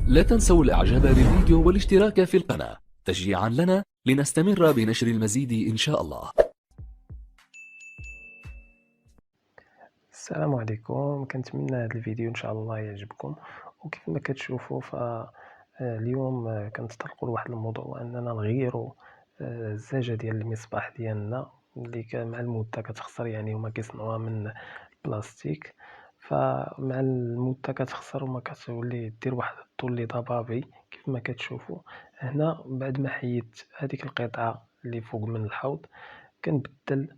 لا تنسوا الإعجاب بالفيديو والاشتراك في القناة تشجيعا لنا لنستمر بنشر المزيد إن شاء الله. السلام عليكم. كنتمنى هذا الفيديو ان شاء الله يعجبكم. وكيف ما كتشوفوا اليوم كنتطرقوا لواحد الموضوع، واننا نغيروا الزاجه ديال المصباح ديالنا اللي مع المده كتخسر. يعني هما كيصنعوها من البلاستيك، فمع المده كتخسر وما كتولي دير واحد الطول اللي ضبابي. كيف ما كتشوفوا هنا، بعد ما حيدت هذيك القطعه اللي فوق من الحوض، كنبدل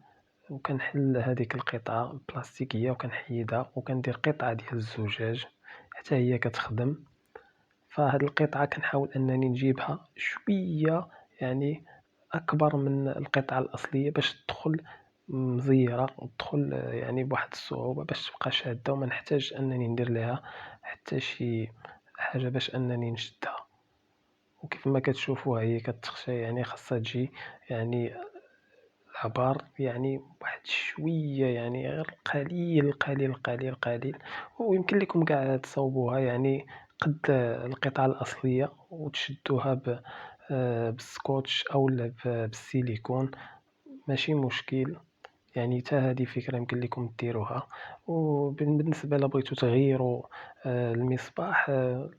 وكنحل هذيك القطعة البلاستيكية وكنحيدها وكندير قطعة ديال الزجاج حتى هي كتخدم. فهاد القطعة كنحاول أنني نجيبها شوية، يعني أكبر من القطعة الأصلية باش تدخل مزيرة وتدخل يعني بواحد الصعوبة باش تبقى شادة، وما نحتاج أنني ندير لها حتى شي حاجة باش أنني نشدها. وكيف ما كتشوفوا هي كتخشى، يعني خاصها تجي يعني العبار يعني واحد شوية، يعني غير قليل قليل قليل قليل. ويمكن لكم كاع تصاوبوها يعني قد القطعة الأصلية وتشدوها بالسكوتش أو بالسيليكون، ماشي مشكل. يعني حتى هذه فكرة يمكن لكم ديروها. وبالنسبة إلا بغيتو تغيروا المصباح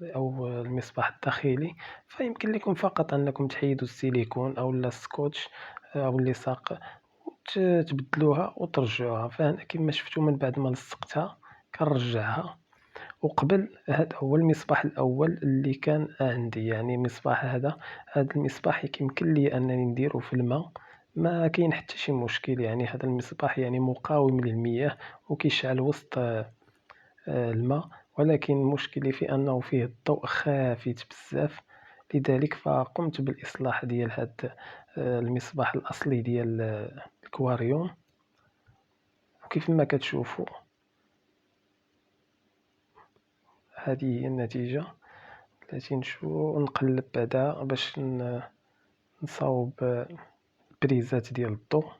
أو المصباح الداخلي، فيمكن لكم فقط أنكم تحيدوا السيليكون أو السكوتش أو اللصاق وتبدلوها وترجعوها. فأنا كما شفتوا من بعد ما لصقتها كنرجعها. وقبل هذا هو المصباح الأول اللي كان عندي، يعني مصباح هذا المصباح يمكن لي أنني نديرو في الماء، ما كاين حتى شي مشكل. يعني هذا المصباح يعني مقاوم للمياه وكيشعل وسط الماء، ولكن المشكل في أنه فيه الضوء خافت بزاف. لذلك فقمت بالإصلاح ديال هذا المصباح الأصلي ديال الكواريوم. وكيف ما كتشوفوا هذه هي النتيجة التي نقلب بعدها باش نصاوب البريزات ديال الضوء.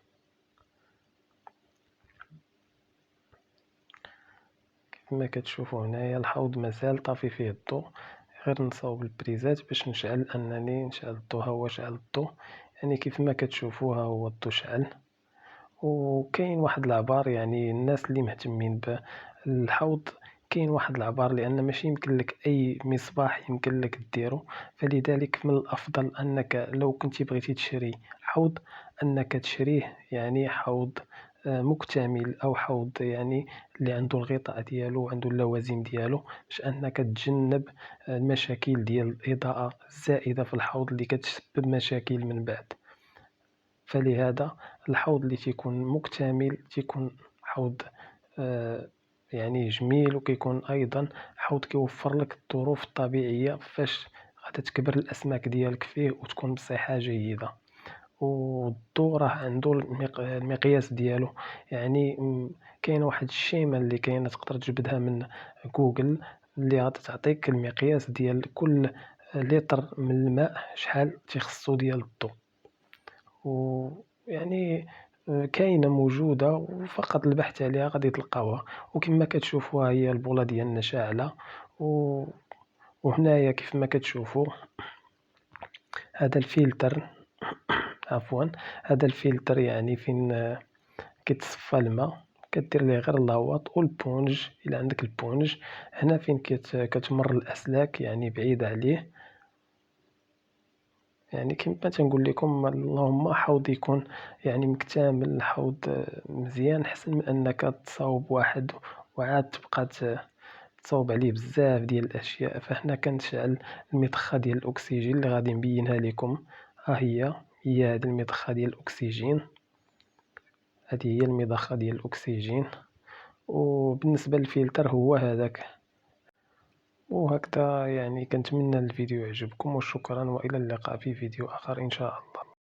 كما كتشوفوا هنايا الحوض مازال طافي فيه الضوء، غير نصاوب البريزات باش نشعل الضوء. ها هو شعل الضوء، يعني كيف ما كتشوفوا ها هو الضوء شعل. وكاين واحد العبار، يعني الناس اللي مهتمين بالحوض، كاين واحد العبار لان ماشي يمكن لك اي مصباح يمكن لك ديرو. فلذلك من الافضل انك لو كنتي بغيتي تشري حوض انك تشريه يعني حوض مكتمل، او حوض يعني اللي عنده الغطاء ديالو وعنده اللوازم ديالو، باش انك تجنب المشاكل ديال الاضاءة الزائدة في الحوض اللي كتسبب مشاكل من بعد. فلهذا الحوض اللي تيكون مكتمل تيكون حوض يعني جميل، وكيكون ايضا حوض كيوفر لك الظروف الطبيعية فاش غادا تكبر الاسماك ديالك فيه وتكون بصحة جيدة. والضوء راه عنده المقياس ديالو، يعني كاينه واحد الشيمه اللي كاينه تقدر تجبدها من جوجل، اللي غتعطيك المقياس ديال كل لتر من الماء شحال تيخصو ديال الضوء. ويعني كاينه موجوده، وفقط البحث عليها غادي تلقاوها. وكما كتشوفوا هي البوله ديالنا شاعله. و... وهنايا كيف ما كتشوفوا هذا الفلتر، عفوا، هذا الفلتر يعني فين كيتصفى الماء، كدير ليه غير لاواط والبونج الا عندك البونج. هنا فين كتمر الاسلاك يعني بعيد عليه. يعني كما تنقول لكم، اللهم حوض يكون يعني مكتمل، حوض مزيان، احسن من انك تصاوب واحد وعاد تبقى تصاوب عليه بزاف ديال الاشياء. فهنا كنشعل المضخه ديال الاكسجين اللي غادي نبينها لكم. ها هي هذه المضخه ديال الاكسجين، هذه هي المضخه ديال الاكسجين. وبالنسبه للفلتر هو هذاك. وهكذا يعني كنتمنى الفيديو يعجبكم، وشكرا، والى اللقاء في فيديو اخر ان شاء الله.